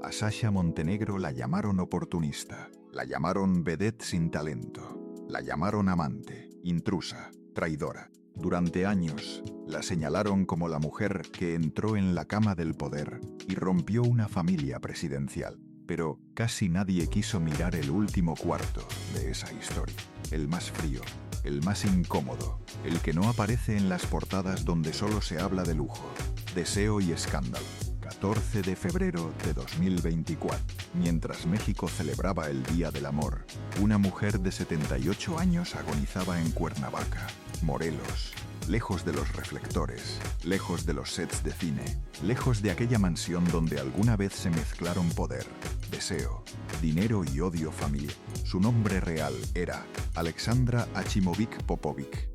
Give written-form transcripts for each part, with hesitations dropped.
A Sasha Montenegro la llamaron oportunista, la llamaron vedette sin talento, la llamaron amante, intrusa, traidora. Durante años, la señalaron como la mujer que entró en la cama del poder y rompió una familia presidencial. Pero casi nadie quiso mirar el último cuarto de esa historia. El más frío, el más incómodo, el que no aparece en las portadas donde solo se habla de lujo, deseo y escándalo. 14 de febrero de 2024, mientras México celebraba el Día del Amor, una mujer de 78 años agonizaba en Cuernavaca, Morelos, lejos de los reflectores, lejos de los sets de cine, lejos de aquella mansión donde alguna vez se mezclaron poder, deseo, dinero y odio familiar. Su nombre real era Alexandra Achimovic Popovic,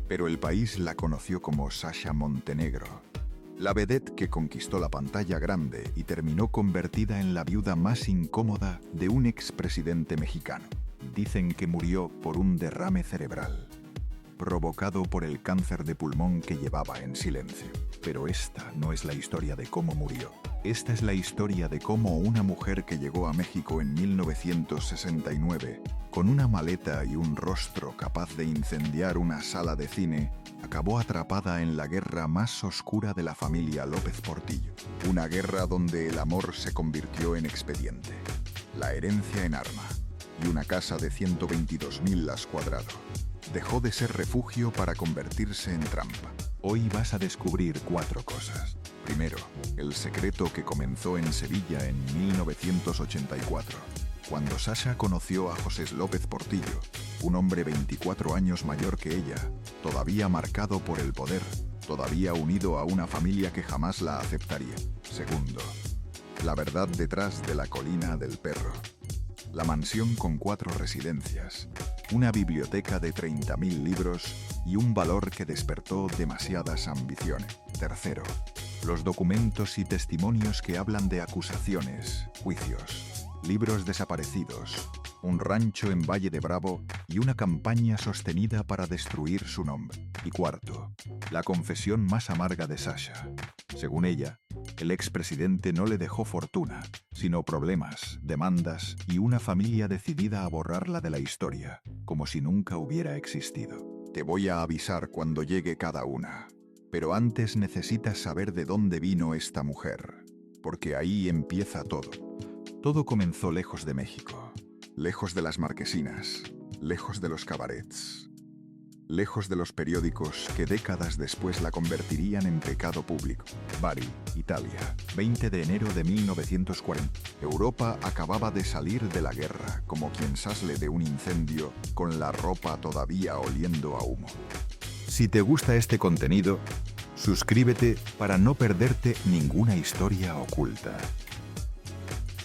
pero el país la conoció como Sasha Montenegro. La vedette que conquistó la pantalla grande y terminó convertida en la viuda más incómoda de un expresidente mexicano. Dicen que murió por un derrame cerebral, provocado por el cáncer de pulmón que llevaba en silencio. Pero esta no es la historia de cómo murió. Esta es la historia de cómo una mujer que llegó a México en 1969, con una maleta y un rostro capaz de incendiar una sala de cine, acabó atrapada en la guerra más oscura de la familia López Portillo. Una guerra donde el amor se convirtió en expediente, la herencia en arma y una casa de 122.000 as cuadrado. Dejó de ser refugio para convertirse en trampa. Hoy vas a descubrir 4 cosas. Primero, el secreto que comenzó en Sevilla en 1984, cuando Sasha conoció a José López Portillo, un hombre 24 años mayor que ella, todavía marcado por el poder, todavía unido a una familia que jamás la aceptaría. Segundo, la verdad detrás de la colina del perro. La mansión con 4 residencias, una biblioteca de 30.000 libros y un valor que despertó demasiadas ambiciones. Tercero, los documentos y testimonios que hablan de acusaciones, juicios, libros desaparecidos, un rancho en Valle de Bravo y una campaña sostenida para destruir su nombre. Y cuarto, la confesión más amarga de Sasha. Según ella, el expresidente no le dejó fortuna, sino problemas, demandas y una familia decidida a borrarla de la historia, como si nunca hubiera existido. Te voy a avisar cuando llegue cada una, pero antes necesitas saber de dónde vino esta mujer, porque ahí empieza todo. Todo comenzó lejos de México, lejos de las marquesinas, lejos de los cabarets, lejos de los periódicos que décadas después la convertirían en pecado público. Bari, Italia, 20 de enero de 1940. Europa acababa de salir de la guerra como quien sale de un incendio con la ropa todavía oliendo a humo. Si te gusta este contenido, suscríbete para no perderte ninguna historia oculta.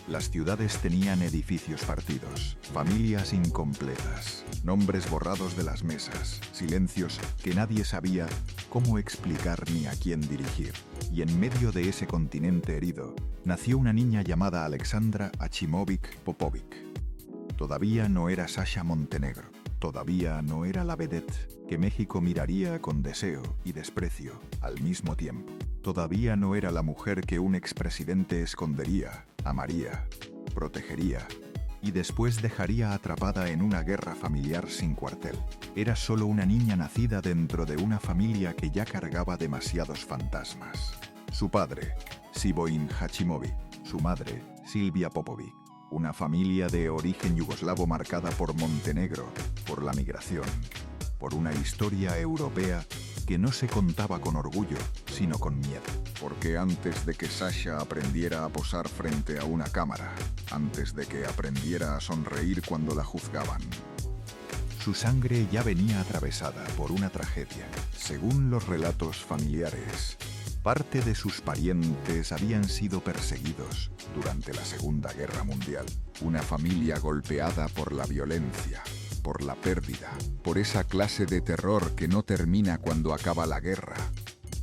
Las ciudades tenían edificios partidos, familias incompletas, nombres borrados de las mesas, silencios que nadie sabía cómo explicar ni a quién dirigir. Y en medio de ese continente herido, nació una niña llamada Alexandra Achimovic Popovic. Todavía no era Sasha Montenegro, todavía no era la vedette que México miraría con deseo y desprecio al mismo tiempo. Todavía no era la mujer que un expresidente escondería, amaría, protegería y después dejaría atrapada en una guerra familiar sin cuartel. Era solo una niña nacida dentro de una familia que ya cargaba demasiados fantasmas. Su padre, Sivoin Hachimovic, su madre, Silvia Popovic. Una familia de origen yugoslavo marcada por Montenegro, por la migración, por una historia europea que no se contaba con orgullo, sino con miedo. Porque antes de que Sasha aprendiera a posar frente a una cámara, antes de que aprendiera a sonreír cuando la juzgaban, su sangre ya venía atravesada por una tragedia. Según los relatos familiares, parte de sus parientes habían sido perseguidos durante la Segunda Guerra Mundial. Una familia golpeada por la violencia, por la pérdida, por esa clase de terror que no termina cuando acaba la guerra,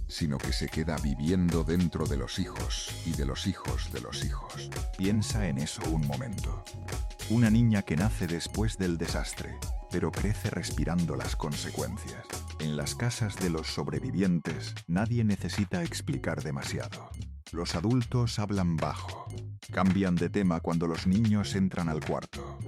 sino que se queda viviendo dentro de los hijos y de los hijos de los hijos. Piensa en eso un momento. Una niña que nace después del desastre, pero crece respirando las consecuencias. En las casas de los sobrevivientes, nadie necesita explicar demasiado. Los adultos hablan bajo, Cambian de tema cuando los niños entran al cuarto.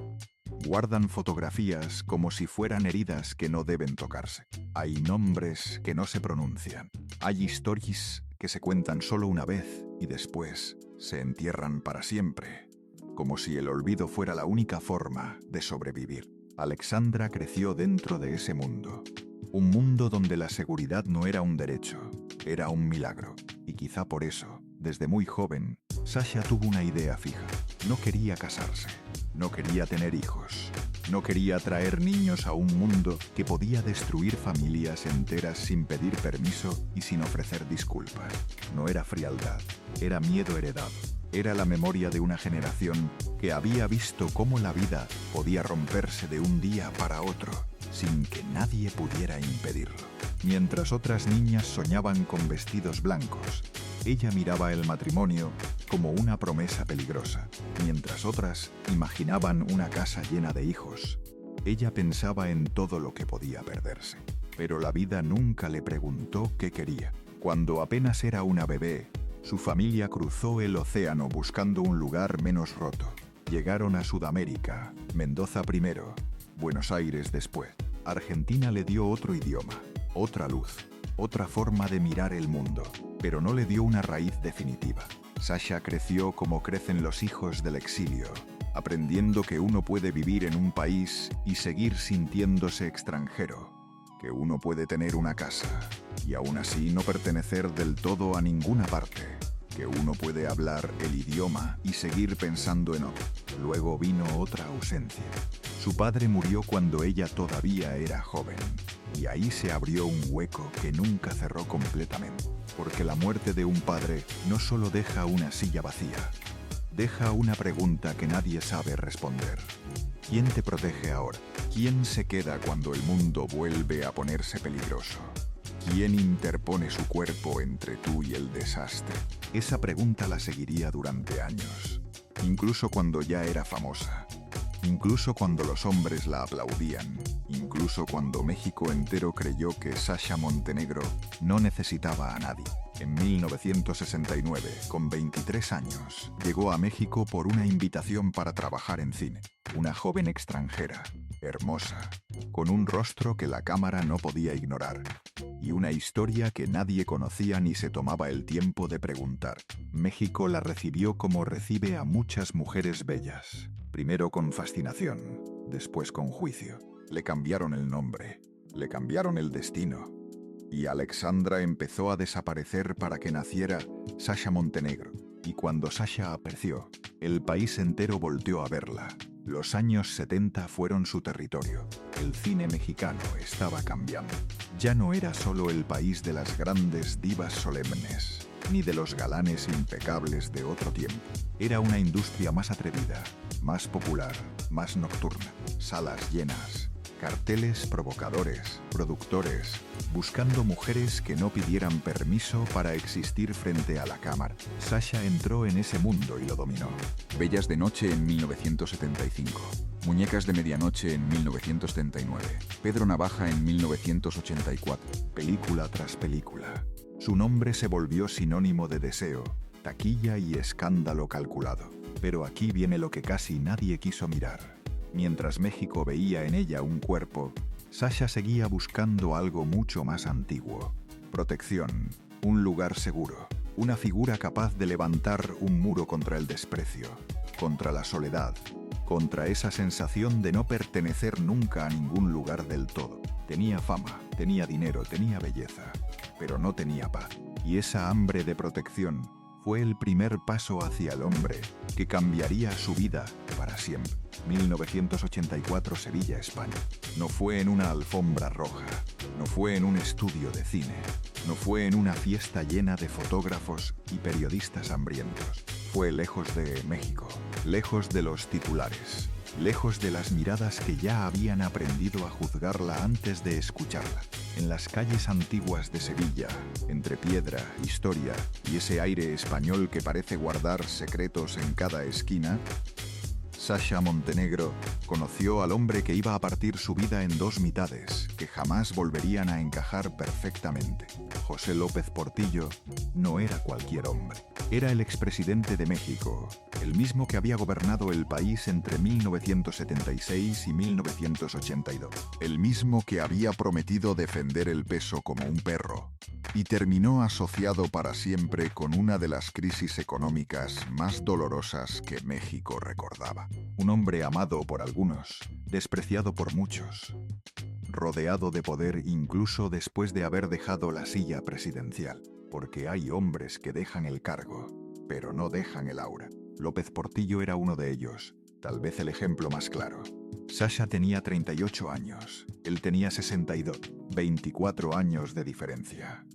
Guardan fotografías como si fueran heridas que no deben tocarse. Hay nombres que no se pronuncian. Hay historias que se cuentan solo una vez y después se entierran para siempre, como si el olvido fuera la única forma de sobrevivir. Alexandra creció dentro de ese mundo. Un mundo donde la seguridad no era un derecho, era un milagro. Y quizá por eso, desde muy joven, Sasha tuvo una idea fija. No quería casarse, no quería tener hijos, no quería traer niños a un mundo que podía destruir familias enteras sin pedir permiso y sin ofrecer disculpas. No era frialdad, era miedo heredado. Era la memoria de una generación que había visto cómo la vida podía romperse de un día para otro, sin que nadie pudiera impedirlo. Mientras otras niñas soñaban con vestidos blancos, ella miraba el matrimonio como una promesa peligrosa. Mientras otras imaginaban una casa llena de hijos, ella pensaba en todo lo que podía perderse. Pero la vida nunca le preguntó qué quería. Cuando apenas era una bebé, su familia cruzó el océano buscando un lugar menos roto. Llegaron a Sudamérica, Mendoza primero, Buenos Aires después. Argentina le dio otro idioma, otra luz, otra forma de mirar el mundo, pero no le dio una raíz definitiva. Sasha creció como crecen los hijos del exilio, aprendiendo que uno puede vivir en un país y seguir sintiéndose extranjero, que uno puede tener una casa y aún así no pertenecer del todo a ninguna parte, que uno puede hablar el idioma y seguir pensando en otro. Luego vino otra ausencia. Su padre murió cuando ella todavía era joven, y ahí se abrió un hueco que nunca cerró completamente, porque la muerte de un padre no solo deja una silla vacía, deja una pregunta que nadie sabe responder. ¿Quién te protege ahora? ¿Quién se queda cuando el mundo vuelve a ponerse peligroso? ¿Quién interpone su cuerpo entre tú y el desastre? Esa pregunta la seguiría durante años, incluso cuando ya era famosa, incluso cuando los hombres la aplaudían, incluso cuando México entero creyó que Sasha Montenegro no necesitaba a nadie. En 1969, con 23 años, llegó a México por una invitación para trabajar en cine. Una joven extranjera, hermosa, con un rostro que la cámara no podía ignorar, y una historia que nadie conocía ni se tomaba el tiempo de preguntar. México la recibió como recibe a muchas mujeres bellas, primero con fascinación, después con juicio. Le cambiaron el nombre, le cambiaron el destino, y Alexandra empezó a desaparecer para que naciera Sasha Montenegro. Y cuando Sasha apareció, el país entero volteó a verla. Los años 70 fueron su territorio. El cine mexicano estaba cambiando. Ya no era solo el país de las grandes divas solemnes, ni de los galanes impecables de otro tiempo. Era una industria más atrevida, más popular, más nocturna. Salas llenas, carteles provocadores, productores, buscando mujeres que no pidieran permiso para existir frente a la cámara. Sasha entró en ese mundo y lo dominó. Bellas de noche en 1975. Muñecas de medianoche en 1979. Pedro Navaja en 1984. Película tras película. Su nombre se volvió sinónimo de deseo, taquilla y escándalo calculado. Pero aquí viene lo que casi nadie quiso mirar. Mientras México veía en ella un cuerpo, Sasha seguía buscando algo mucho más antiguo. Protección, un lugar seguro, una figura capaz de levantar un muro contra el desprecio, contra la soledad, contra esa sensación de no pertenecer nunca a ningún lugar del todo. Tenía fama, tenía dinero, tenía belleza, pero no tenía paz. Y esa hambre de protección fue el primer paso hacia el hombre que cambiaría su vida para siempre. 1984, Sevilla, España. No fue en una alfombra roja, no fue en un estudio de cine, no fue en una fiesta llena de fotógrafos y periodistas hambrientos. Fue lejos de México, lejos de los titulares, lejos de las miradas que ya habían aprendido a juzgarla antes de escucharla. En las calles antiguas de Sevilla, entre piedra, historia y ese aire español que parece guardar secretos en cada esquina, Sasha Montenegro conoció al hombre que iba a partir su vida en dos mitades, que jamás volverían a encajar perfectamente. José López Portillo no era cualquier hombre. Era el expresidente de México, el mismo que había gobernado el país entre 1976 y 1982. El mismo que había prometido defender el peso como un perro y terminó asociado para siempre con una de las crisis económicas más dolorosas que México recordaba. Un hombre amado por algunos, despreciado por muchos, rodeado de poder incluso después de haber dejado la silla presidencial, porque hay hombres que dejan el cargo, pero no dejan el aura. López Portillo era uno de ellos, tal vez el ejemplo más claro. Sasha tenía 38 años, él tenía 62, 24 años de diferencia.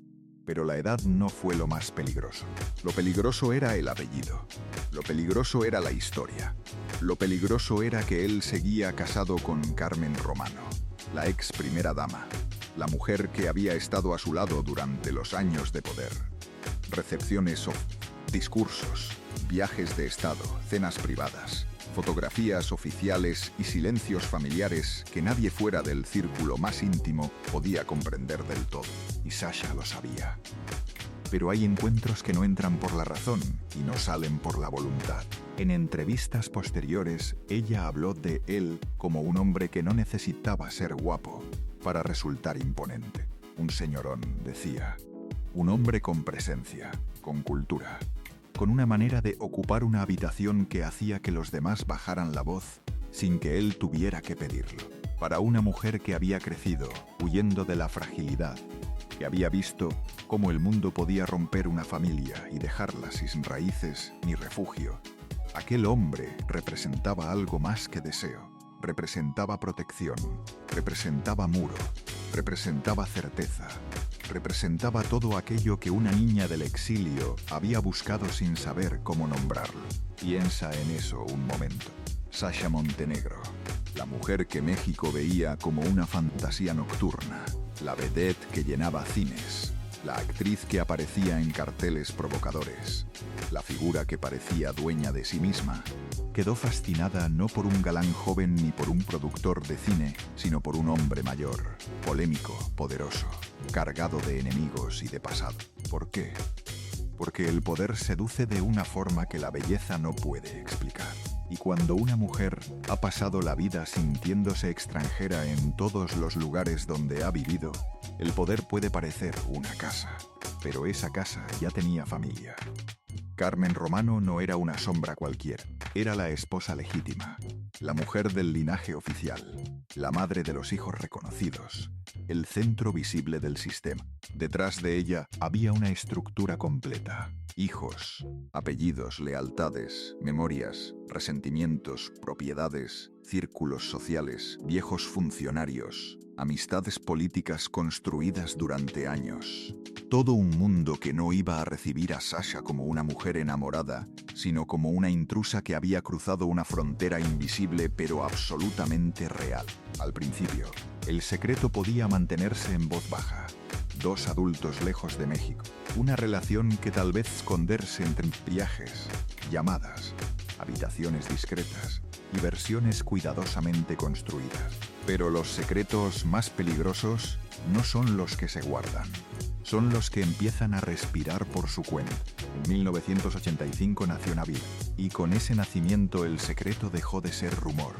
Pero la edad no fue lo más peligroso. Lo peligroso era el apellido. Lo peligroso era la historia. Lo peligroso era que él seguía casado con Carmen Romano, la ex primera dama, la mujer que había estado a su lado durante los años de poder. Recepciones o discursos, viajes de estado, cenas privadas, fotografías oficiales y silencios familiares que nadie fuera del círculo más íntimo podía comprender del todo. Y Sasha lo sabía. Pero hay encuentros que no entran por la razón y no salen por la voluntad. En entrevistas posteriores, ella habló de él como un hombre que no necesitaba ser guapo para resultar imponente. Un señorón, decía. Un hombre con presencia, con cultura, con una manera de ocupar una habitación que hacía que los demás bajaran la voz sin que él tuviera que pedirlo. Para una mujer que había crecido huyendo de la fragilidad, que había visto cómo el mundo podía romper una familia y dejarla sin raíces ni refugio, aquel hombre representaba algo más que deseo. Representaba protección, representaba muro, representaba certeza, representaba todo aquello que una niña del exilio había buscado sin saber cómo nombrarlo. Piensa en eso un momento. Sasha Montenegro, la mujer que México veía como una fantasía nocturna, la vedette que llenaba cines, la actriz que aparecía en carteles provocadores, la figura que parecía dueña de sí misma, quedó fascinada no por un galán joven ni por un productor de cine, sino por un hombre mayor, polémico, poderoso, cargado de enemigos y de pasado. ¿Por qué? Porque el poder seduce de una forma que la belleza no puede explicar. Y cuando una mujer ha pasado la vida sintiéndose extranjera en todos los lugares donde ha vivido, el poder puede parecer una casa, pero esa casa ya tenía familia. Carmen Romano no era una sombra cualquiera, era la esposa legítima, la mujer del linaje oficial, la madre de los hijos reconocidos, el centro visible del sistema. Detrás de ella había una estructura completa. Hijos, apellidos, lealtades, memorias, resentimientos, propiedades, círculos sociales, viejos funcionarios, amistades políticas construidas durante años. Todo un mundo que no iba a recibir a Sasha como una mujer enamorada, sino como una intrusa que había cruzado una frontera invisible pero absolutamente real. Al principio, el secreto podía mantenerse en voz baja. Dos adultos lejos de México. Una relación que tal vez esconderse entre viajes, llamadas, habitaciones discretas y versiones cuidadosamente construidas. Pero los secretos más peligrosos no son los que se guardan. Son los que empiezan a respirar por su cuenta. En 1985 nació Navid, y con ese nacimiento el secreto dejó de ser rumor,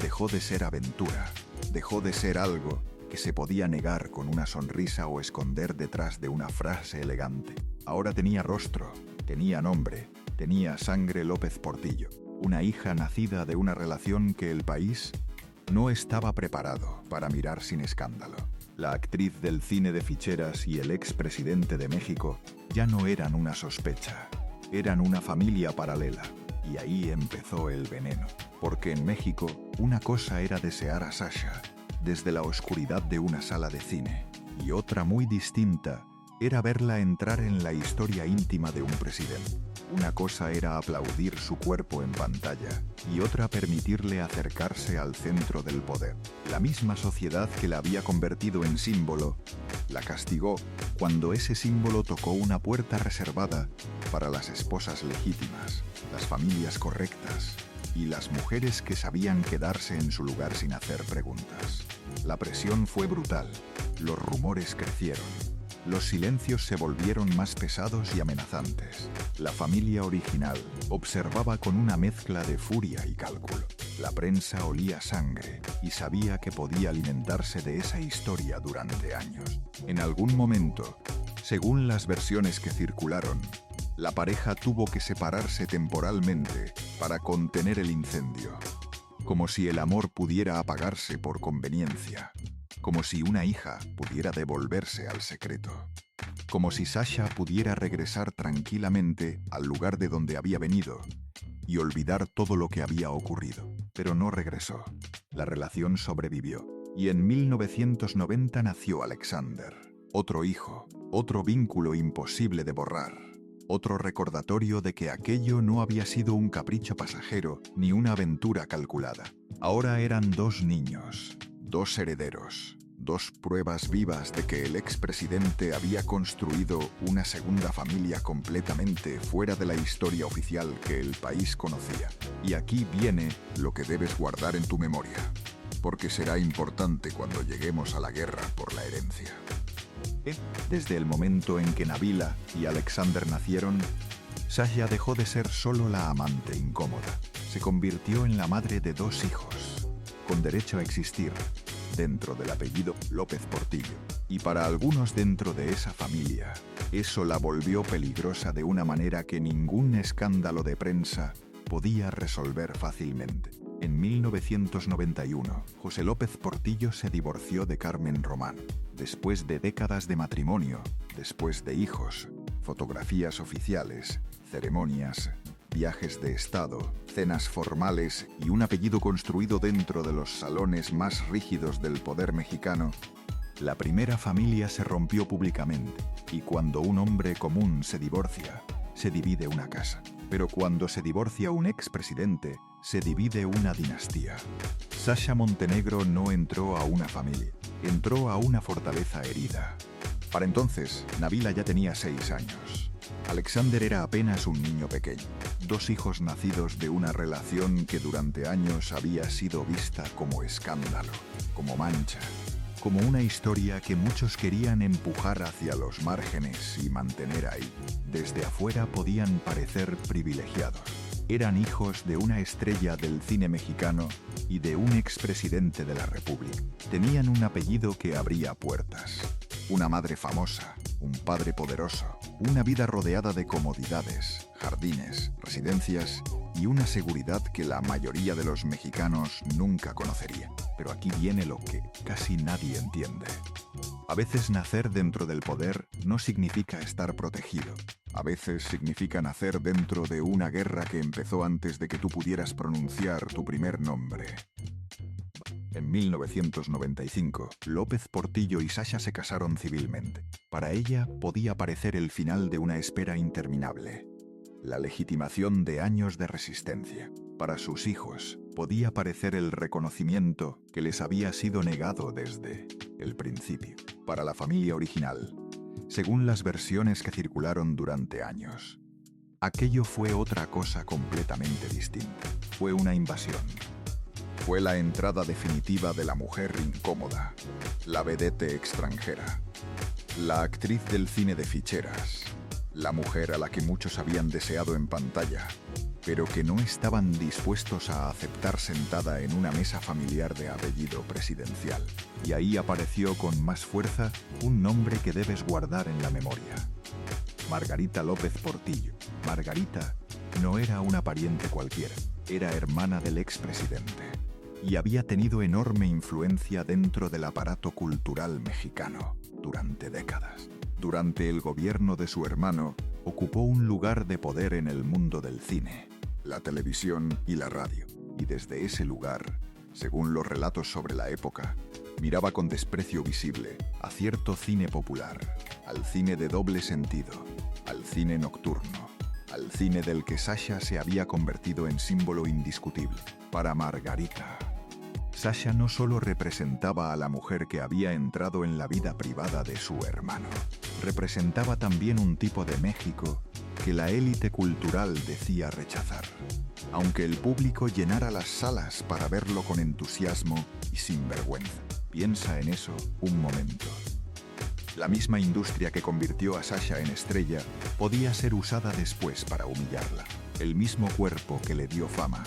dejó de ser aventura, dejó de ser algo que se podía negar con una sonrisa o esconder detrás de una frase elegante. Ahora tenía rostro, tenía nombre, tenía sangre López Portillo, una hija nacida de una relación que el país no estaba preparado para mirar sin escándalo. La actriz del cine de ficheras y el expresidente de México ya no eran una sospecha, eran una familia paralela. Y ahí empezó el veneno. Porque en México, una cosa era desear a Sasha desde la oscuridad de una sala de cine, y otra muy distinta era verla entrar en la historia íntima de un presidente. Una cosa era aplaudir su cuerpo en pantalla, y otra permitirle acercarse al centro del poder. La misma sociedad que la había convertido en símbolo, la castigó cuando ese símbolo tocó una puerta reservada para las esposas legítimas, las familias correctas y las mujeres que sabían quedarse en su lugar sin hacer preguntas. La presión fue brutal, los rumores crecieron, los silencios se volvieron más pesados y amenazantes. La familia original observaba con una mezcla de furia y cálculo. La prensa olía sangre y sabía que podía alimentarse de esa historia durante años. En algún momento, según las versiones que circularon, la pareja tuvo que separarse temporalmente para contener el incendio, como si el amor pudiera apagarse por conveniencia, como si una hija pudiera devolverse al secreto, como si Sasha pudiera regresar tranquilamente al lugar de donde había venido y olvidar todo lo que había ocurrido. Pero no regresó. La relación sobrevivió y en 1990 nació Alexander, otro hijo, otro vínculo imposible de borrar. Otro recordatorio de que aquello no había sido un capricho pasajero ni una aventura calculada. Ahora eran dos niños, dos herederos, dos pruebas vivas de que el expresidente había construido una segunda familia completamente fuera de la historia oficial que el país conocía. Y aquí viene lo que debes guardar en tu memoria, porque será importante cuando lleguemos a la guerra por la herencia. Desde el momento en que Nabila y Alexander nacieron, Sasha dejó de ser solo la amante incómoda. Se convirtió en la madre de dos hijos, con derecho a existir, dentro del apellido López Portillo. Y para algunos dentro de esa familia, eso la volvió peligrosa de una manera que ningún escándalo de prensa podía resolver fácilmente. En 1991, José López Portillo se divorció de Carmen Román. Después de décadas de matrimonio, después de hijos, fotografías oficiales, ceremonias, viajes de estado, cenas formales y un apellido construido dentro de los salones más rígidos del poder mexicano, la primera familia se rompió públicamente. Y cuando un hombre común se divorcia, se divide una casa. Pero cuando se divorcia un expresidente, se divide una dinastía. Sasha Montenegro no entró a una familia, entró a una fortaleza herida. Para entonces, Nabila ya tenía 6 años. Alexander era apenas un niño pequeño. 2 hijos nacidos de una relación que durante años había sido vista como escándalo, como mancha, como una historia que muchos querían empujar hacia los márgenes y mantener ahí. Desde afuera podían parecer privilegiados. Eran hijos de una estrella del cine mexicano y de un expresidente de la República. Tenían un apellido que abría puertas, una madre famosa, un padre poderoso, una vida rodeada de comodidades, jardines, residencias y una seguridad que la mayoría de los mexicanos nunca conocería. Pero aquí viene lo que casi nadie entiende. A veces nacer dentro del poder no significa estar protegido. A veces significa nacer dentro de una guerra que empezó antes de que tú pudieras pronunciar tu primer nombre. En 1995, López Portillo y Sasha se casaron civilmente. Para ella podía parecer el final de una espera interminable, la legitimación de años de resistencia. Para sus hijos, podía parecer el reconocimiento que les había sido negado desde el principio. Para la familia original, según las versiones que circularon durante años, aquello fue otra cosa completamente distinta. Fue una invasión. Fue la entrada definitiva de la mujer incómoda, la vedette extranjera, la actriz del cine de ficheras, la mujer a la que muchos habían deseado en pantalla, pero que no estaban dispuestos a aceptar sentada en una mesa familiar de apellido presidencial. Y ahí apareció con más fuerza un nombre que debes guardar en la memoria: Margarita López Portillo. Margarita no era una pariente cualquiera, era hermana del expresidente y había tenido enorme influencia dentro del aparato cultural mexicano durante décadas. Durante el gobierno de su hermano, ocupó un lugar de poder en el mundo del cine, la televisión y la radio, y desde ese lugar, según los relatos sobre la época, miraba con desprecio visible a cierto cine popular, al cine de doble sentido, al cine nocturno, al cine del que Sasha se había convertido en símbolo indiscutible. Para Margarita, Sasha no solo representaba a la mujer que había entrado en la vida privada de su hermano, representaba también un tipo de México que la élite cultural decía rechazar, aunque el público llenara las salas para verlo con entusiasmo y sin vergüenza. Piensa en eso un momento. La misma industria que convirtió a Sasha en estrella podía ser usada después para humillarla. El mismo cuerpo que le dio fama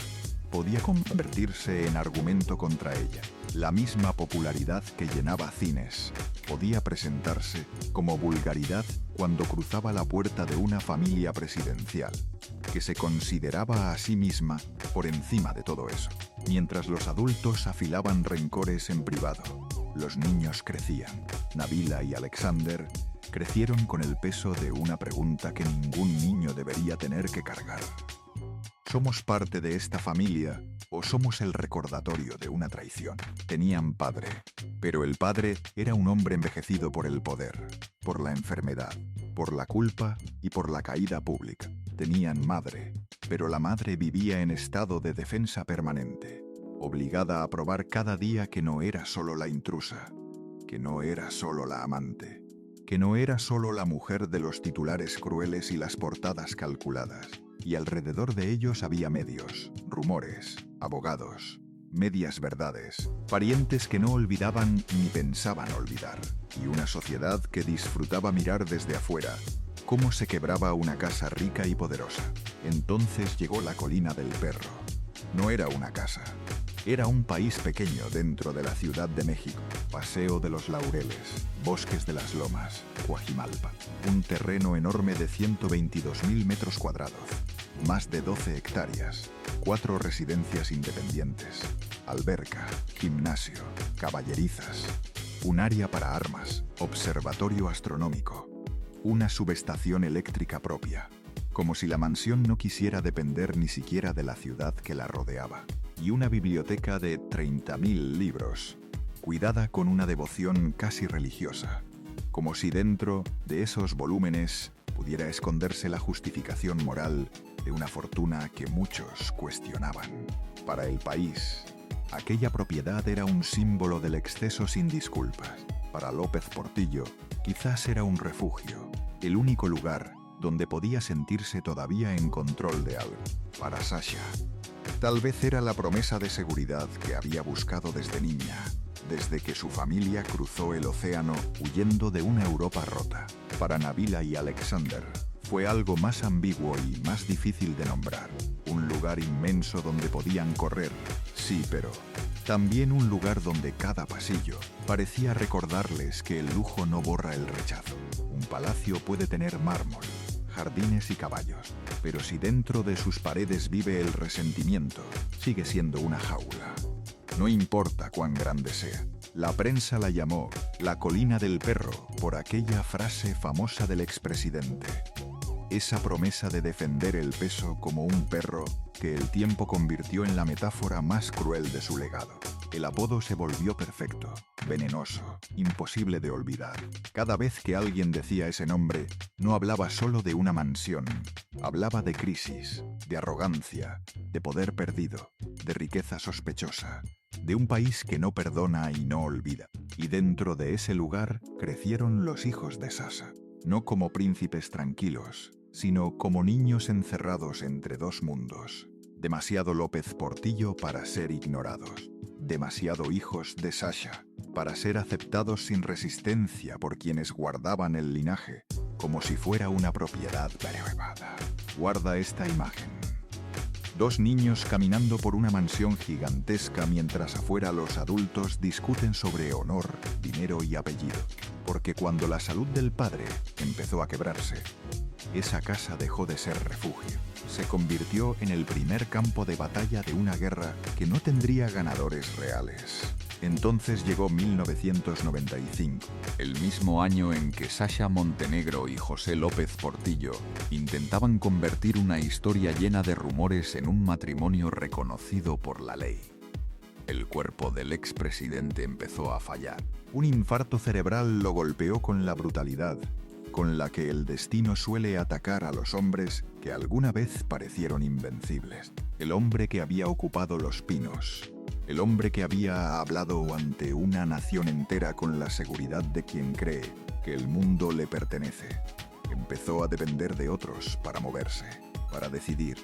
podía convertirse en argumento contra ella. La misma popularidad que llenaba cines podía presentarse como vulgaridad cuando cruzaba la puerta de una familia presidencial, que se consideraba a sí misma por encima de todo eso. Mientras los adultos afilaban rencores en privado, los niños crecían. Nabila y Alexander crecieron con el peso de una pregunta que ningún niño debería tener que cargar. ¿Somos parte de esta familia o somos el recordatorio de una traición? Tenían padre, pero el padre era un hombre envejecido por el poder, por la enfermedad, por la culpa y por la caída pública. Tenían madre, pero la madre vivía en estado de defensa permanente, obligada a probar cada día que no era solo la intrusa, que no era solo la amante, que no era solo la mujer de los titulares crueles y las portadas calculadas. Y alrededor de ellos había medios, rumores, abogados, medias verdades, parientes que no olvidaban ni pensaban olvidar, y una sociedad que disfrutaba mirar desde afuera cómo se quebraba una casa rica y poderosa. Entonces llegó la Colina del Perro. No era una casa, era un país pequeño dentro de la Ciudad de México. Paseo de los Laureles, Bosques de las Lomas, Coajimalpa. Un terreno enorme de 122.000 metros cuadrados. Más de 12 hectáreas, 4 residencias independientes, alberca, gimnasio, caballerizas, un área para armas, observatorio astronómico, una subestación eléctrica propia, como si la mansión no quisiera depender ni siquiera de la ciudad que la rodeaba, y una biblioteca de 30.000 libros, cuidada con una devoción casi religiosa, como si dentro de esos volúmenes pudiera esconderse la justificación moral de una fortuna que muchos cuestionaban. Para el país, aquella propiedad era un símbolo del exceso sin disculpas. Para López Portillo, quizás era un refugio, el único lugar donde podía sentirse todavía en control de algo. Para Sasha, tal vez era la promesa de seguridad que había buscado desde niña, desde que su familia cruzó el océano huyendo de una Europa rota. Para Nabila y Alexander, fue algo más ambiguo y más difícil de nombrar. Un lugar inmenso donde podían correr, sí, pero también un lugar donde cada pasillo parecía recordarles que el lujo no borra el rechazo. Un palacio puede tener mármol, jardines y caballos, pero si dentro de sus paredes vive el resentimiento, sigue siendo una jaula. No importa cuán grande sea. La prensa la llamó la Colina del Perro por aquella frase famosa del expresidente. Esa promesa de defender el peso como un perro que el tiempo convirtió en la metáfora más cruel de su legado. El apodo se volvió perfecto, venenoso, imposible de olvidar. Cada vez que alguien decía ese nombre, no hablaba solo de una mansión, hablaba de crisis, de arrogancia, de poder perdido, de riqueza sospechosa, de un país que no perdona y no olvida. Y dentro de ese lugar crecieron los hijos de Sasha, no como príncipes tranquilos, sino como niños encerrados entre dos mundos. Demasiado López Portillo para ser ignorados. Demasiado hijos de Sasha para ser aceptados sin resistencia por quienes guardaban el linaje, como si fuera una propiedad privada. Guarda esta imagen. 2 niños caminando por una mansión gigantesca mientras afuera los adultos discuten sobre honor, dinero y apellido. Porque cuando la salud del padre empezó a quebrarse, esa casa dejó de ser refugio. Se convirtió en el primer campo de batalla de una guerra que no tendría ganadores reales. Entonces llegó 1995, el mismo año en que Sasha Montenegro y José López Portillo intentaban convertir una historia llena de rumores en un matrimonio reconocido por la ley. El cuerpo del expresidente empezó a fallar. Un infarto cerebral lo golpeó con la brutalidad con la que el destino suele atacar a los hombres que alguna vez parecieron invencibles. El hombre que había ocupado Los Pinos. El hombre que había hablado ante una nación entera con la seguridad de quien cree que el mundo le pertenece. Empezó a depender de otros para moverse, para decidir,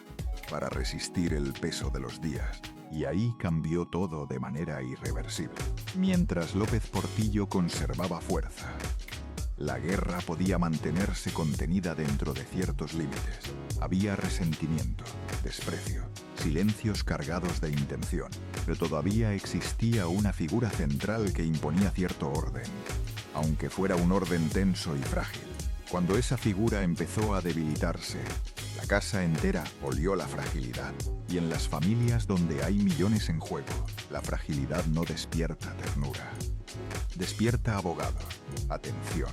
para resistir el peso de los días. Y ahí cambió todo de manera irreversible. Mientras López Portillo conservaba fuerza, La guerra podía mantenerse contenida dentro de ciertos límites. Había resentimiento, desprecio, silencios cargados de intención, pero todavía existía una figura central que imponía cierto orden, aunque fuera un orden tenso y frágil. Cuando esa figura empezó a debilitarse, la casa entera olió la fragilidad. Y en las familias donde hay millones en juego, la fragilidad no despierta ternura. Despierta abogado. Atención.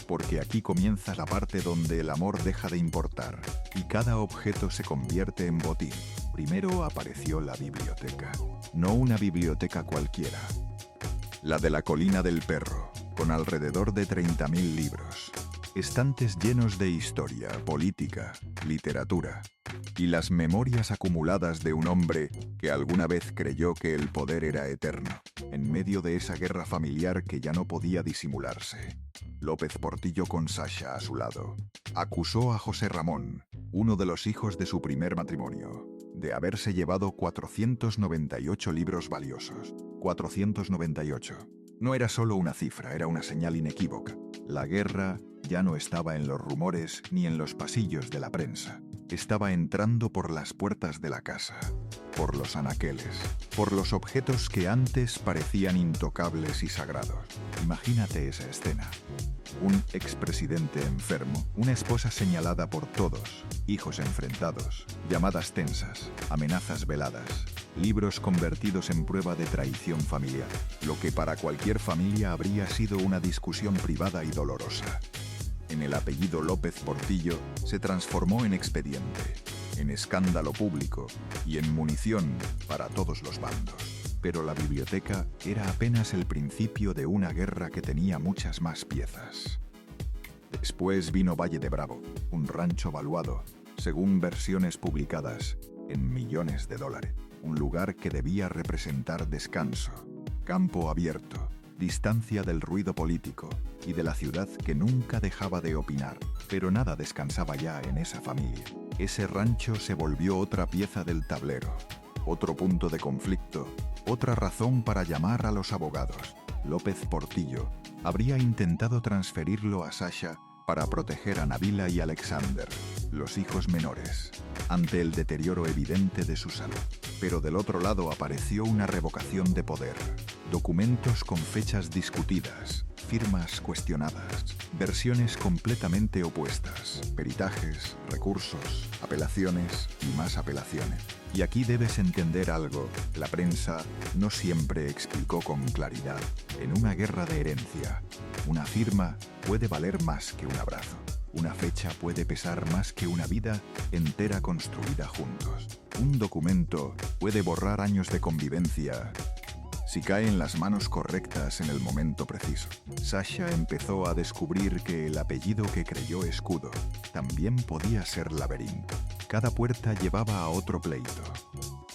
Porque aquí comienza la parte donde el amor deja de importar y cada objeto se convierte en botín. Primero apareció la biblioteca. No una biblioteca cualquiera. La de la colina del perro, con alrededor de 30.000 libros. Estantes llenos de historia, política, literatura y las memorias acumuladas de un hombre que alguna vez creyó que el poder era eterno, en medio de esa guerra familiar que ya no podía disimularse. López Portillo, con Sasha a su lado, acusó a José Ramón, uno de los hijos de su primer matrimonio, de haberse llevado 498 libros valiosos. 498. No era solo una cifra, era una señal inequívoca. La guerra ya no estaba en los rumores ni en los pasillos de la prensa. Estaba entrando por las puertas de la casa, por los anaqueles, por los objetos que antes parecían intocables y sagrados. Imagínate esa escena. Un expresidente enfermo, una esposa señalada por todos, hijos enfrentados, llamadas tensas, amenazas veladas, libros convertidos en prueba de traición familiar, lo que para cualquier familia habría sido una discusión privada y dolorosa. En el apellido López Portillo se transformó en expediente, en escándalo público y en munición para todos los bandos. Pero la biblioteca era apenas el principio de una guerra que tenía muchas más piezas. Después vino Valle de Bravo, un rancho valuado, según versiones publicadas, en millones de dólares. Un lugar que debía representar descanso, campo abierto, distancia del ruido político y de la ciudad que nunca dejaba de opinar. Pero nada descansaba ya en esa familia. Ese rancho se volvió otra pieza del tablero, otro punto de conflicto, otra razón para llamar a los abogados. López Portillo habría intentado transferirlo a Sasha para proteger a Nabila y Alexander, los hijos menores, ante el deterioro evidente de su salud. Pero del otro lado apareció una revocación de poder, documentos con fechas discutidas, firmas cuestionadas, versiones completamente opuestas, peritajes, recursos, apelaciones y más apelaciones. Y aquí debes entender algo, la prensa no siempre explicó con claridad. En una guerra de herencia, una firma puede valer más que un abrazo. Una fecha puede pesar más que una vida entera construida juntos. Un documento puede borrar años de convivencia si cae en las manos correctas en el momento preciso. Sasha empezó a descubrir que el apellido que creyó escudo también podía ser laberinto. Cada puerta llevaba a otro pleito.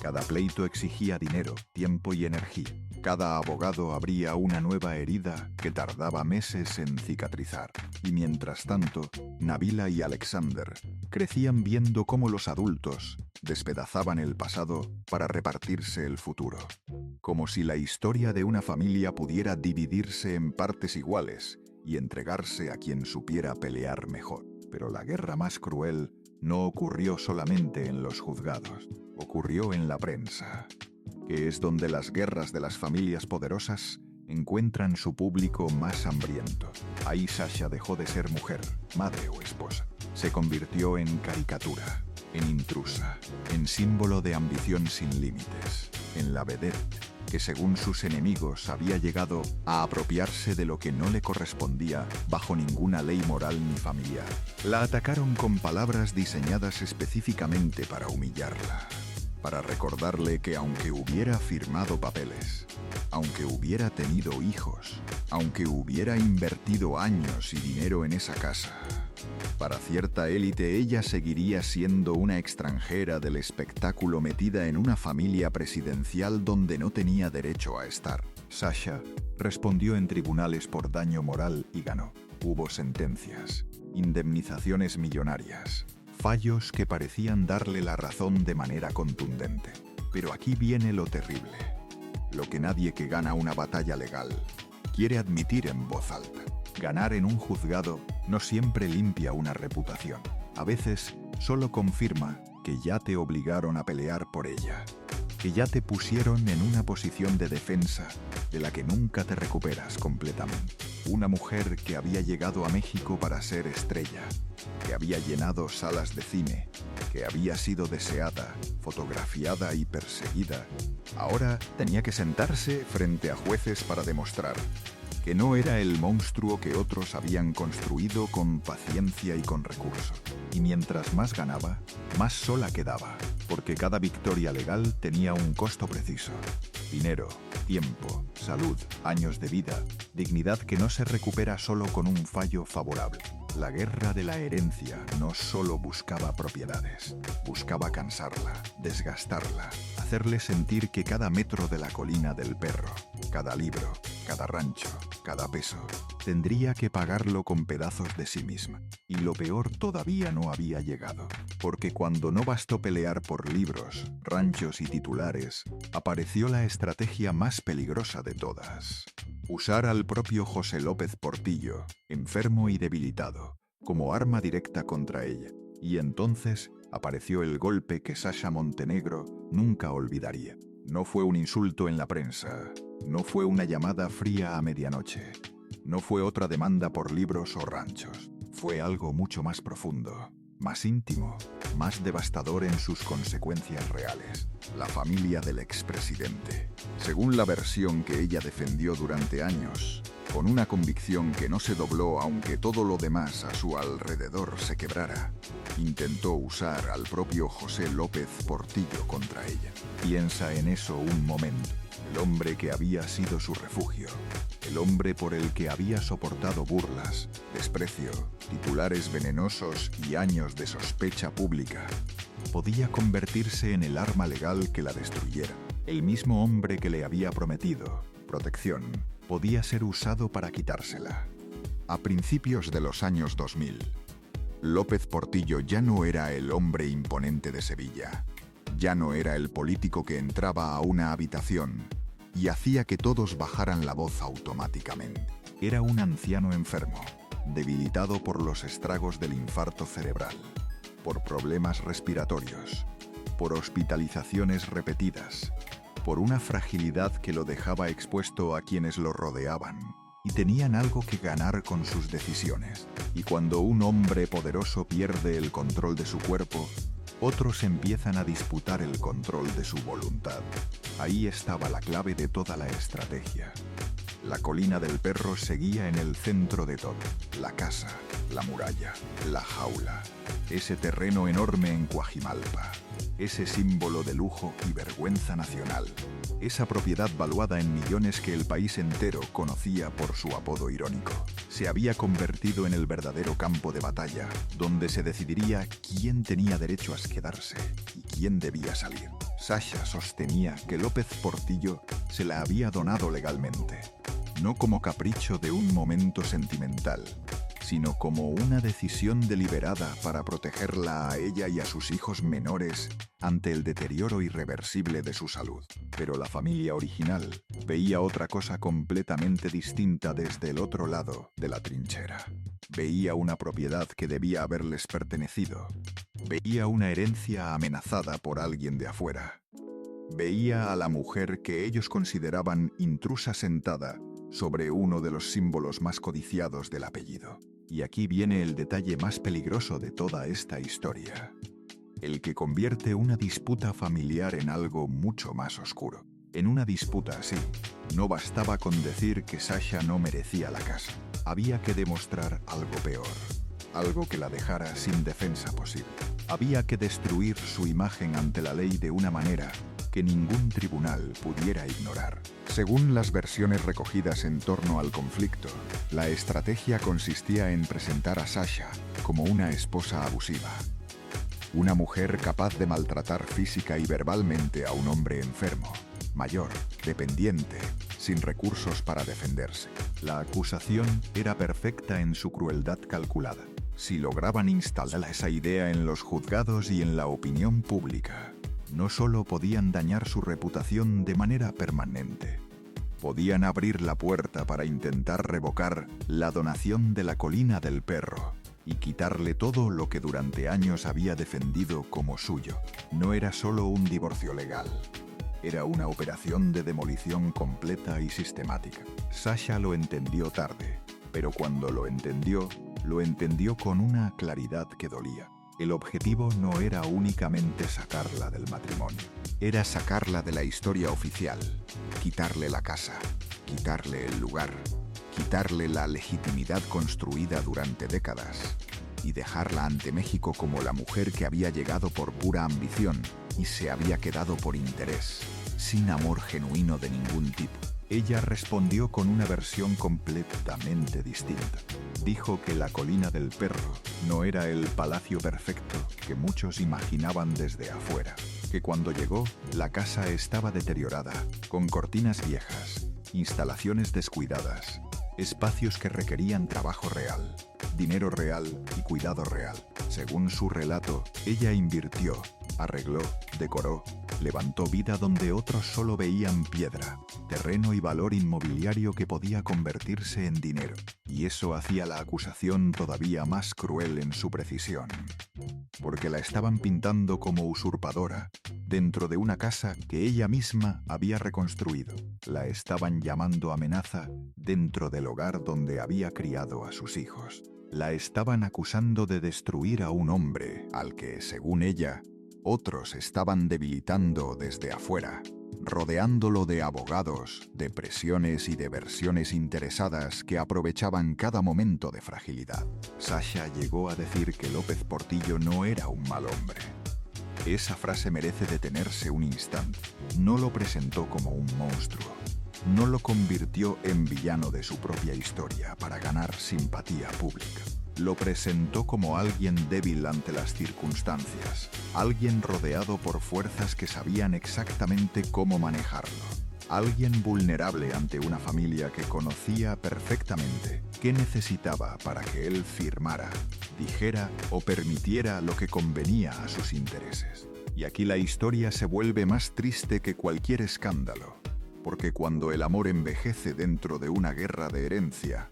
Cada pleito exigía dinero, tiempo y energía. Cada abogado abría una nueva herida que tardaba meses en cicatrizar. Y mientras tanto, Nabila y Alexander crecían viendo cómo los adultos despedazaban el pasado para repartirse el futuro. Como si la historia de una familia pudiera dividirse en partes iguales y entregarse a quien supiera pelear mejor. Pero la guerra más cruel no ocurrió solamente en los juzgados, ocurrió en la prensa, que es donde las guerras de las familias poderosas encuentran su público más hambriento. Ahí Sasha dejó de ser mujer, madre o esposa. Se convirtió en caricatura, en intrusa, en símbolo de ambición sin límites, en la vedette que según sus enemigos había llegado a apropiarse de lo que no le correspondía bajo ninguna ley moral ni familiar. La atacaron con palabras diseñadas específicamente para humillarla, para recordarle que aunque hubiera firmado papeles, aunque hubiera tenido hijos, aunque hubiera invertido años y dinero en esa casa, para cierta élite ella seguiría siendo una extranjera del espectáculo metida en una familia presidencial donde no tenía derecho a estar. Sasha respondió en tribunales por daño moral y ganó. Hubo sentencias, indemnizaciones millonarias, fallos que parecían darle la razón de manera contundente. Pero aquí viene lo terrible, lo que nadie que gana una batalla legal quiere admitir en voz alta. Ganar en un juzgado no siempre limpia una reputación. A veces solo confirma que ya te obligaron a pelear por ella, que ya te pusieron en una posición de defensa de la que nunca te recuperas completamente. Una mujer que había llegado a México para ser estrella, que había llenado salas de cine, que había sido deseada, fotografiada y perseguida, ahora tenía que sentarse frente a jueces para demostrar que no era el monstruo que otros habían construido con paciencia y con recursos. Y mientras más ganaba, más sola quedaba, porque cada victoria legal tenía un costo preciso. Dinero, tiempo, salud, años de vida, dignidad que no se recupera solo con un fallo favorable. La guerra de la herencia no solo buscaba propiedades, buscaba cansarla, desgastarla, hacerle sentir que cada metro de la colina del perro, cada libro, cada rancho, cada peso, tendría que pagarlo con pedazos de sí misma. Y lo peor todavía no había llegado, porque cuando no bastó pelear por libros, ranchos y titulares, apareció la estrategia más peligrosa de todas. Usar al propio José López Portillo, enfermo y debilitado, como arma directa contra ella. Y entonces apareció el golpe que Sasha Montenegro nunca olvidaría. No fue un insulto en la prensa, no fue una llamada fría a medianoche, no fue otra demanda por libros o ranchos. Fue algo mucho más profundo, más íntimo, más devastador en sus consecuencias reales. La familia del expresidente. Según la versión que ella defendió durante años, con una convicción que no se dobló aunque todo lo demás a su alrededor se quebrara, intentó usar al propio José López Portillo contra ella. Piensa en eso un momento. El hombre que había sido su refugio, el hombre por el que había soportado burlas, desprecio, titulares venenosos y años de sospecha pública, podía convertirse en el arma legal que la destruyera. El mismo hombre que le había prometido protección podía ser usado para quitársela. A principios de los años 2000, López Portillo ya no era el hombre imponente de Sevilla. Ya no era el político que entraba a una habitación y hacía que todos bajaran la voz automáticamente. Era un anciano enfermo, debilitado por los estragos del infarto cerebral, por problemas respiratorios, por hospitalizaciones repetidas, por una fragilidad que lo dejaba expuesto a quienes lo rodeaban y tenían algo que ganar con sus decisiones. Y cuando un hombre poderoso pierde el control de su cuerpo, otros empiezan a disputar el control de su voluntad. Ahí estaba la clave de toda la estrategia. La colina del perro seguía en el centro de todo. La casa, la muralla, la jaula, ese terreno enorme en Coajimalpa, ese símbolo de lujo y vergüenza nacional, esa propiedad valuada en millones que el país entero conocía por su apodo irónico, se había convertido en el verdadero campo de batalla, donde se decidiría quién tenía derecho a quedarse y quién debía salir. Sasha sostenía que López Portillo se la había donado legalmente, no como capricho de un momento sentimental, sino como una decisión deliberada para protegerla a ella y a sus hijos menores ante el deterioro irreversible de su salud. Pero la familia original veía otra cosa completamente distinta desde el otro lado de la trinchera. Veía una propiedad que debía haberles pertenecido. Veía una herencia amenazada por alguien de afuera. Veía a la mujer que ellos consideraban intrusa sentada sobre uno de los símbolos más codiciados del apellido. Y aquí viene el detalle más peligroso de toda esta historia, el que convierte una disputa familiar en algo mucho más oscuro. En una disputa así, no bastaba con decir que Sasha no merecía la casa. Había que demostrar algo peor, algo que la dejara sin defensa posible. Había que destruir su imagen ante la ley de una manera que ningún tribunal pudiera ignorar. Según las versiones recogidas en torno al conflicto, la estrategia consistía en presentar a Sasha como una esposa abusiva, una mujer capaz de maltratar física y verbalmente a un hombre enfermo, mayor, dependiente, sin recursos para defenderse. La acusación era perfecta en su crueldad calculada. Si lograban instalar esa idea en los juzgados y en la opinión pública, no solo podían dañar su reputación de manera permanente, Podían abrir la puerta para intentar revocar la donación de la Colina del Perro y quitarle todo lo que durante años había defendido como suyo. No era solo un divorcio legal. Era una operación de demolición completa y sistemática. Sasha lo entendió tarde, pero cuando lo entendió con una claridad que dolía. El objetivo no era únicamente sacarla del matrimonio, era sacarla de la historia oficial, quitarle la casa, quitarle el lugar, quitarle la legitimidad construida durante décadas y dejarla ante México como la mujer que había llegado por pura ambición y se había quedado por interés, sin amor genuino de ningún tipo. Ella respondió con una versión completamente distinta. Dijo que la Colina del Perro no era el palacio perfecto que muchos imaginaban desde afuera, que cuando llegó, la casa estaba deteriorada, con cortinas viejas, instalaciones descuidadas, espacios que requerían trabajo real, dinero real y cuidado real. Según su relato, ella invirtió, arregló, decoró, levantó vida donde otros solo veían piedra, terreno y valor inmobiliario que podía convertirse en dinero. Y eso hacía la acusación todavía más cruel en su precisión, porque la estaban pintando como usurpadora dentro de una casa que ella misma había reconstruido. La estaban llamando amenaza dentro del hogar donde había criado a sus hijos. La estaban acusando de destruir a un hombre al que, según ella, otros estaban debilitando desde afuera, rodeándolo de abogados, de presiones y de versiones interesadas que aprovechaban cada momento de fragilidad. Sasha llegó a decir que López Portillo no era un mal hombre. Esa frase merece detenerse un instante. No lo presentó como un monstruo. No lo convirtió en villano de su propia historia para ganar simpatía pública. Lo presentó como alguien débil ante las circunstancias, alguien rodeado por fuerzas que sabían exactamente cómo manejarlo, alguien vulnerable ante una familia que conocía perfectamente qué necesitaba para que él firmara, dijera o permitiera lo que convenía a sus intereses. Y aquí la historia se vuelve más triste que cualquier escándalo, porque cuando el amor envejece dentro de una guerra de herencia,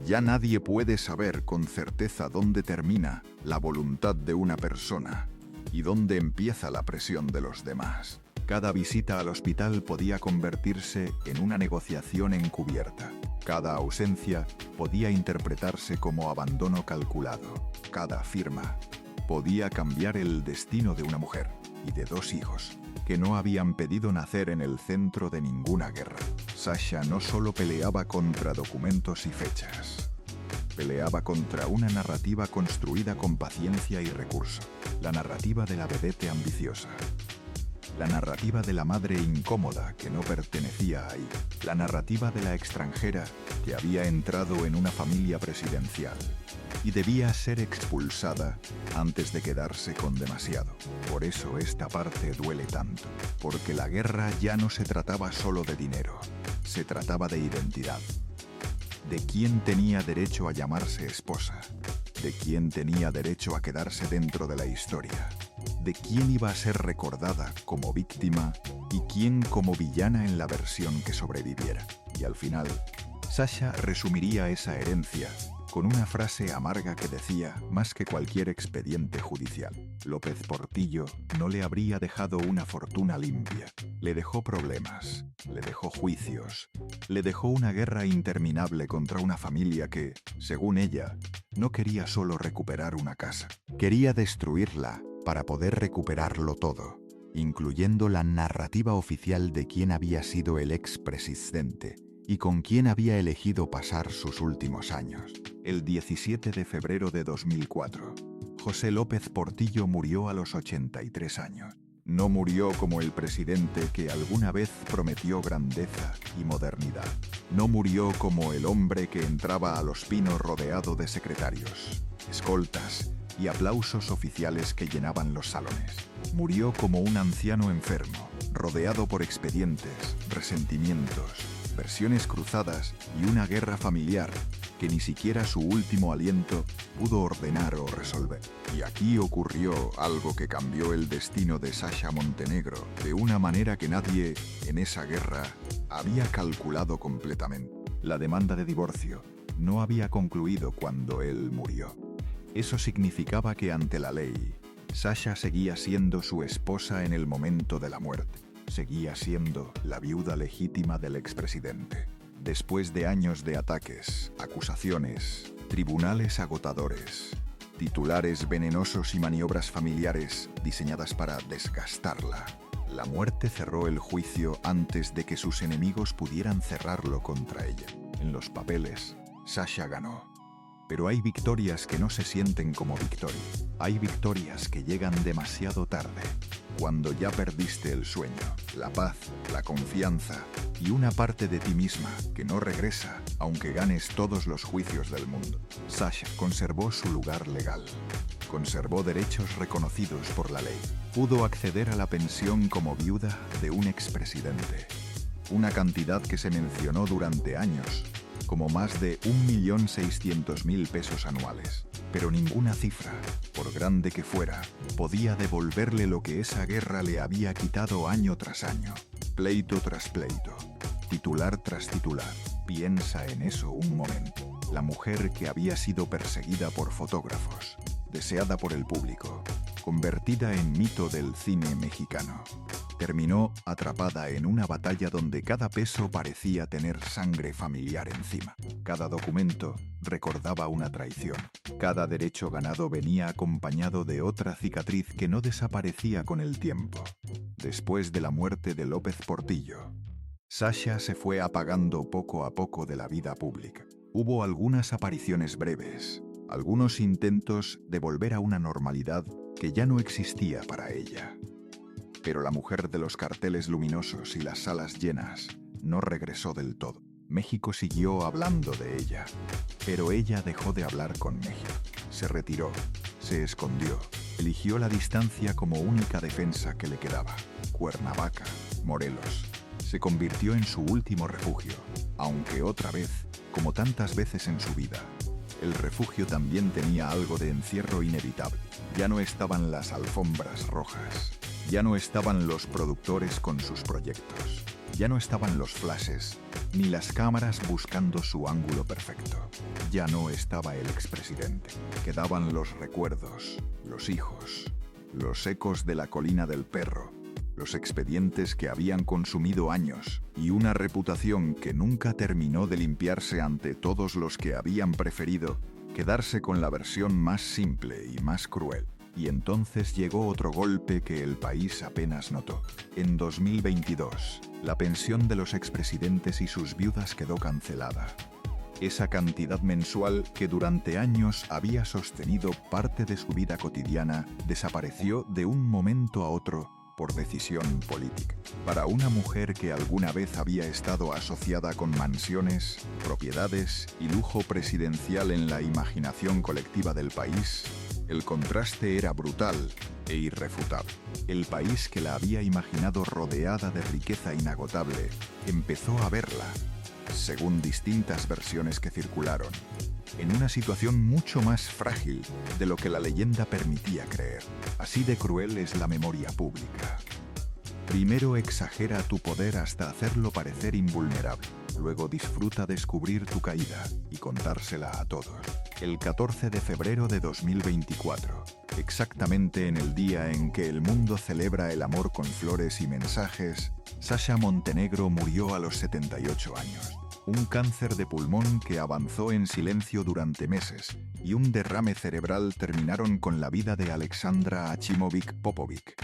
ya nadie puede saber con certeza dónde termina la voluntad de una persona y dónde empieza la presión de los demás. Cada visita al hospital podía convertirse en una negociación encubierta. Cada ausencia podía interpretarse como abandono calculado. Cada firma podía cambiar el destino de una mujer y de 2 hijos que no habían pedido nacer en el centro de ninguna guerra. Sasha no solo peleaba contra documentos y fechas, peleaba contra una narrativa construida con paciencia y recurso, la narrativa de la vedette ambiciosa, la narrativa de la madre incómoda que no pertenecía ahí, la narrativa de la extranjera que había entrado en una familia presidencial y debía ser expulsada antes de quedarse con demasiado. Por eso esta parte duele tanto, porque la guerra ya no se trataba solo de dinero, se trataba de identidad, de quién tenía derecho a llamarse esposa, de quién tenía derecho a quedarse dentro de la historia, de quién iba a ser recordada como víctima y quién como villana en la versión que sobreviviera. Y al final, Sasha resumiría esa herencia con una frase amarga que decía más que cualquier expediente judicial. López Portillo no le habría dejado una fortuna limpia. Le dejó problemas, le dejó juicios, le dejó una guerra interminable contra una familia que, según ella, no quería solo recuperar una casa. Quería destruirla para poder recuperarlo todo, incluyendo la narrativa oficial de quién había sido el expresidente y con quién había elegido pasar sus últimos años. El 17 de febrero de 2004, José López Portillo murió a los 83 años. No murió como el presidente que alguna vez prometió grandeza y modernidad. No murió como el hombre que entraba a Los Pinos rodeado de secretarios, escoltas y aplausos oficiales que llenaban los salones. Murió como un anciano enfermo, rodeado por expedientes, resentimientos, versiones cruzadas y una guerra familiar que ni siquiera su último aliento pudo ordenar o resolver. Y aquí ocurrió algo que cambió el destino de Sasha Montenegro de una manera que nadie en esa guerra había calculado completamente. La demanda de divorcio no había concluido cuando él murió. Eso significaba que ante la ley, Sasha seguía siendo su esposa en el momento de la muerte. Seguía siendo la viuda legítima del expresidente. Después de años de ataques, acusaciones, tribunales agotadores, titulares venenosos y maniobras familiares diseñadas para desgastarla, la muerte cerró el juicio antes de que sus enemigos pudieran cerrarlo contra ella. En los papeles, Sasha ganó. Pero hay victorias que no se sienten como victoria. Hay victorias que llegan demasiado tarde, cuando ya perdiste el sueño, la paz, la confianza y una parte de ti misma que no regresa, aunque ganes todos los juicios del mundo. Sasha conservó su lugar legal. Conservó derechos reconocidos por la ley. Pudo acceder a la pensión como viuda de un expresidente. Una cantidad que se mencionó durante años como más de 1.600.000 pesos anuales. Pero ninguna cifra, por grande que fuera, podía devolverle lo que esa guerra le había quitado año tras año, pleito tras pleito, titular tras titular. Piensa en eso un momento. La mujer que había sido perseguida por fotógrafos, deseada por el público, convertida en mito del cine mexicano, terminó atrapada en una batalla donde cada peso parecía tener sangre familiar encima. Cada documento recordaba una traición. Cada derecho ganado venía acompañado de otra cicatriz que no desaparecía con el tiempo. Después de la muerte de López Portillo, Sasha se fue apagando poco a poco de la vida pública. Hubo algunas apariciones breves, algunos intentos de volver a una normalidad que ya no existía para ella. Pero la mujer de los carteles luminosos y las salas llenas no regresó del todo. México siguió hablando de ella, pero ella dejó de hablar con México. Se retiró, se escondió, eligió la distancia como única defensa que le quedaba. Cuernavaca, Morelos, se convirtió en su último refugio, aunque otra vez, como tantas veces en su vida, el refugio también tenía algo de encierro inevitable. Ya no estaban las alfombras rojas. Ya no estaban los productores con sus proyectos. Ya no estaban los flashes, ni las cámaras buscando su ángulo perfecto. Ya no estaba el expresidente. Quedaban los recuerdos, los hijos, los ecos de la colina del perro, los expedientes que habían consumido años y una reputación que nunca terminó de limpiarse ante todos los que habían preferido quedarse con la versión más simple y más cruel. Y entonces llegó otro golpe que el país apenas notó. En 2022, la pensión de los expresidentes y sus viudas quedó cancelada. Esa cantidad mensual que durante años había sostenido parte de su vida cotidiana desapareció de un momento a otro por decisión política. Para una mujer que alguna vez había estado asociada con mansiones, propiedades y lujo presidencial en la imaginación colectiva del país, el contraste era brutal e irrefutable. El país que la había imaginado rodeada de riqueza inagotable empezó a verla, según distintas versiones que circularon, en una situación mucho más frágil de lo que la leyenda permitía creer. Así de cruel es la memoria pública. Primero exagera tu poder hasta hacerlo parecer invulnerable. Luego disfruta descubrir tu caída y contársela a todos. El 14 de febrero de 2024, exactamente en el día en que el mundo celebra el amor con flores y mensajes, Sasha Montenegro murió a los 78 años. Un cáncer de pulmón que avanzó en silencio durante meses y un derrame cerebral terminaron con la vida de Alexandra Achimovic Popovic.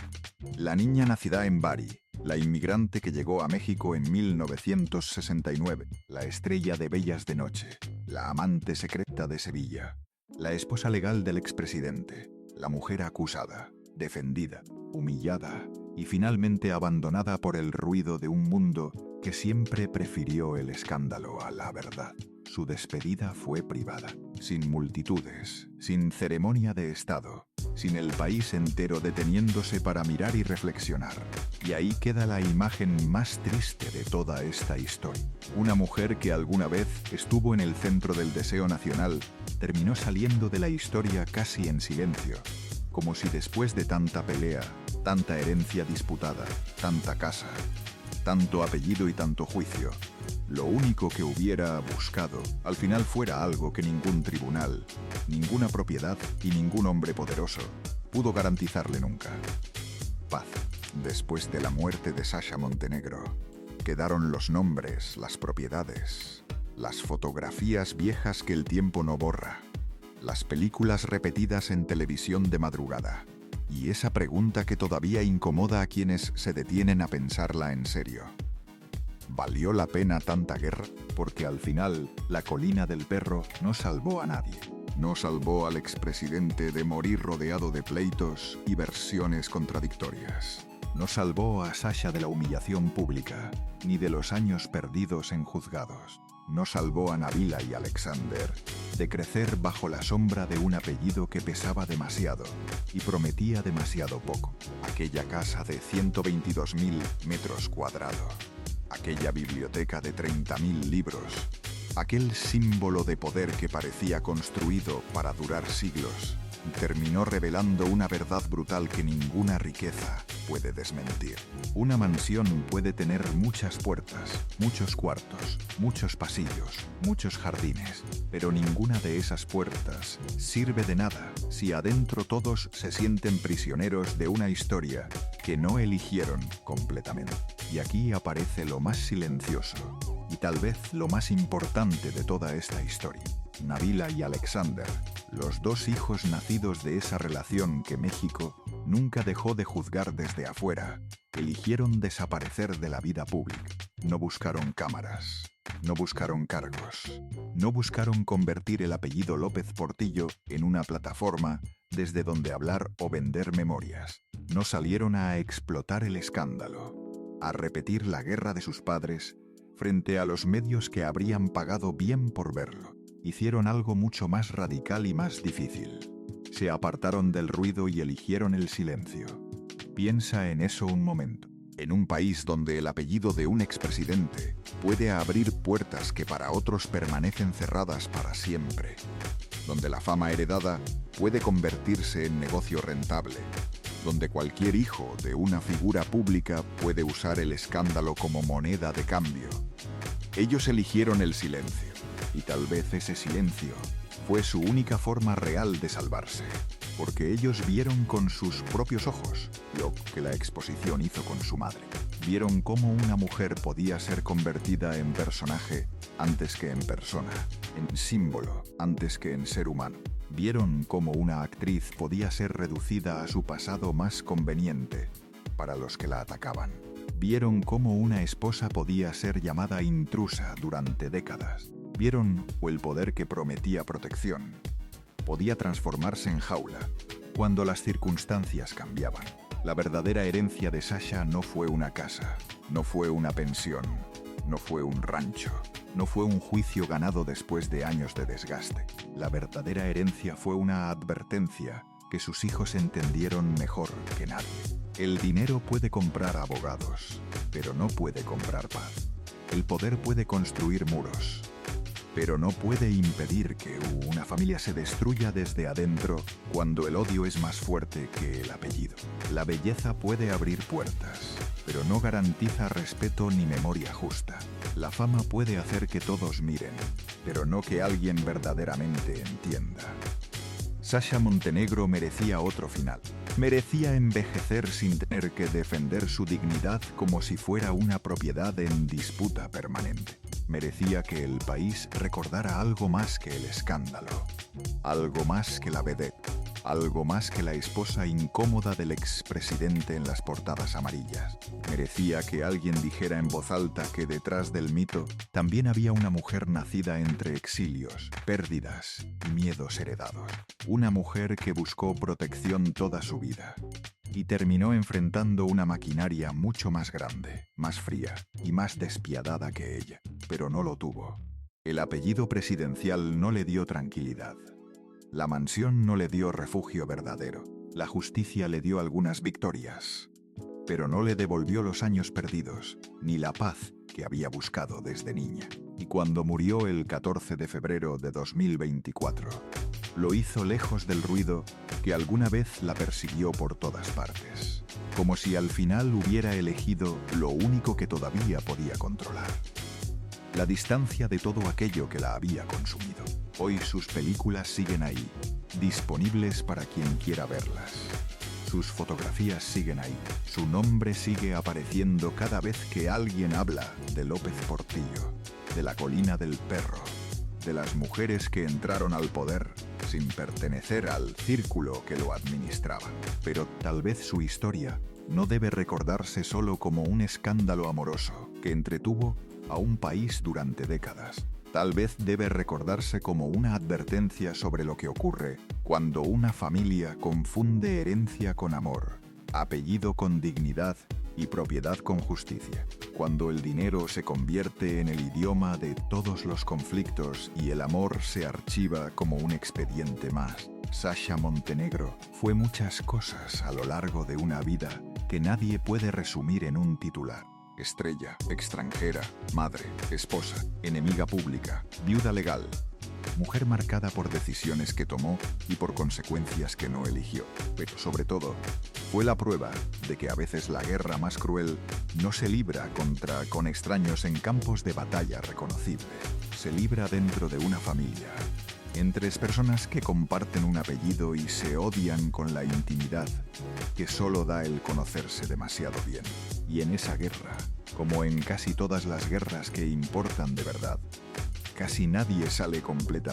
La niña nacida en Bari, la inmigrante que llegó a México en 1969, la estrella de Bellas de Noche, la amante secreta de Sevilla, la esposa legal del expresidente, la mujer acusada, defendida, humillada y finalmente abandonada por el ruido de un mundo que siempre prefirió el escándalo a la verdad. Su despedida fue privada, sin multitudes, sin ceremonia de Estado, sin el país entero deteniéndose para mirar y reflexionar. Y ahí queda la imagen más triste de toda esta historia. Una mujer que alguna vez estuvo en el centro del deseo nacional, terminó saliendo de la historia casi en silencio, como si después de tanta pelea, tanta herencia disputada, tanta casa, tanto apellido y tanto juicio. Lo único que hubiera buscado, al final fuera algo que ningún tribunal, ninguna propiedad y ningún hombre poderoso pudo garantizarle nunca. Paz. Después de la muerte de Sasha Montenegro, quedaron los nombres, las propiedades, las fotografías viejas que el tiempo no borra, las películas repetidas en televisión de madrugada, y esa pregunta que todavía incomoda a quienes se detienen a pensarla en serio. ¿Valió la pena tanta guerra? Porque al final, la colina del perro no salvó a nadie. No salvó al expresidente de morir rodeado de pleitos y versiones contradictorias. No salvó a Sasha de la humillación pública, ni de los años perdidos en juzgados. No salvó a Nabila y Alexander de crecer bajo la sombra de un apellido que pesaba demasiado y prometía demasiado poco. Aquella casa de 122.000 metros cuadrados, aquella biblioteca de 30.000 libros, aquel símbolo de poder que parecía construido para durar siglos, terminó revelando una verdad brutal que ninguna riqueza puede desmentir. Una mansión puede tener muchas puertas, muchos cuartos, muchos pasillos, muchos jardines, pero ninguna de esas puertas sirve de nada si adentro todos se sienten prisioneros de una historia que no eligieron completamente. Y aquí aparece lo más silencioso y tal vez lo más importante de toda esta historia. Nabila y Alexander, los dos hijos nacidos de esa relación que México nunca dejó de juzgar desde afuera, eligieron desaparecer de la vida pública. No buscaron cámaras, no buscaron cargos, no buscaron convertir el apellido López Portillo en una plataforma desde donde hablar o vender memorias. No salieron a explotar el escándalo, a repetir la guerra de sus padres frente a los medios que habrían pagado bien por verlo. Hicieron algo mucho más radical y más difícil. Se apartaron del ruido y eligieron el silencio. Piensa en eso un momento. En un país donde el apellido de un expresidente puede abrir puertas que para otros permanecen cerradas para siempre. Donde la fama heredada puede convertirse en negocio rentable. Donde cualquier hijo de una figura pública puede usar el escándalo como moneda de cambio. Ellos eligieron el silencio. Y tal vez ese silencio fue su única forma real de salvarse, porque ellos vieron con sus propios ojos lo que la exposición hizo con su madre. Vieron cómo una mujer podía ser convertida en personaje antes que en persona, en símbolo antes que en ser humano. Vieron cómo una actriz podía ser reducida a su pasado más conveniente para los que la atacaban. Vieron cómo una esposa podía ser llamada intrusa durante décadas. Vieron el poder que prometía protección podía transformarse en jaula cuando las circunstancias cambiaban. La verdadera herencia de Sasha no fue una casa, no fue una pensión, no fue un rancho, no fue un juicio ganado después de años de desgaste. La verdadera herencia fue una advertencia que sus hijos entendieron mejor que nadie. El dinero puede comprar abogados, pero no puede comprar paz. El poder puede construir muros, pero no puede impedir que una familia se destruya desde adentro cuando el odio es más fuerte que el apellido. La belleza puede abrir puertas, pero no garantiza respeto ni memoria justa. La fama puede hacer que todos miren, pero no que alguien verdaderamente entienda. Sasha Montenegro merecía otro final. Merecía envejecer sin tener que defender su dignidad como si fuera una propiedad en disputa permanente. Merecía que el país recordara algo más que el escándalo, algo más que la vedette, algo más que la esposa incómoda del expresidente en las portadas amarillas. Merecía que alguien dijera en voz alta que detrás del mito también había una mujer nacida entre exilios, pérdidas y miedos heredados. Una mujer que buscó protección toda su vida y terminó enfrentando una maquinaria mucho más grande, más fría y más despiadada que ella, pero no lo tuvo. El apellido presidencial no le dio tranquilidad. La mansión no le dio refugio verdadero. La justicia le dio algunas victorias, pero no le devolvió los años perdidos, ni la paz que había buscado desde niña. Y cuando murió el 14 de febrero de 2024, Lo hizo lejos del ruido que alguna vez la persiguió por todas partes, como si al final hubiera elegido lo único que todavía podía controlar: la distancia de todo aquello que la había consumido. Hoy sus películas siguen ahí, disponibles para quien quiera verlas. Sus fotografías siguen ahí. Su nombre sigue apareciendo cada vez que alguien habla de López Portillo, de la colina del perro, de las mujeres que entraron al poder sin pertenecer al círculo que lo administraba. Pero tal vez su historia no debe recordarse solo como un escándalo amoroso que entretuvo a un país durante décadas. Tal vez debe recordarse como una advertencia sobre lo que ocurre cuando una familia confunde herencia con amor, apellido con dignidad y propiedad con justicia. Cuando el dinero se convierte en el idioma de todos los conflictos y el amor se archiva como un expediente más. Sasha Montenegro fue muchas cosas a lo largo de una vida que nadie puede resumir en un titular: estrella, extranjera, madre, esposa, enemiga pública, viuda legal, mujer marcada por decisiones que tomó y por consecuencias que no eligió. Pero sobre todo, fue la prueba de que a veces la guerra más cruel no se libra con extraños en campos de batalla reconocible. Se libra dentro de una familia, entre personas que comparten un apellido y se odian con la intimidad que solo da el conocerse demasiado bien. Y en esa guerra, como en casi todas las guerras que importan de verdad, casi nadie sale completamente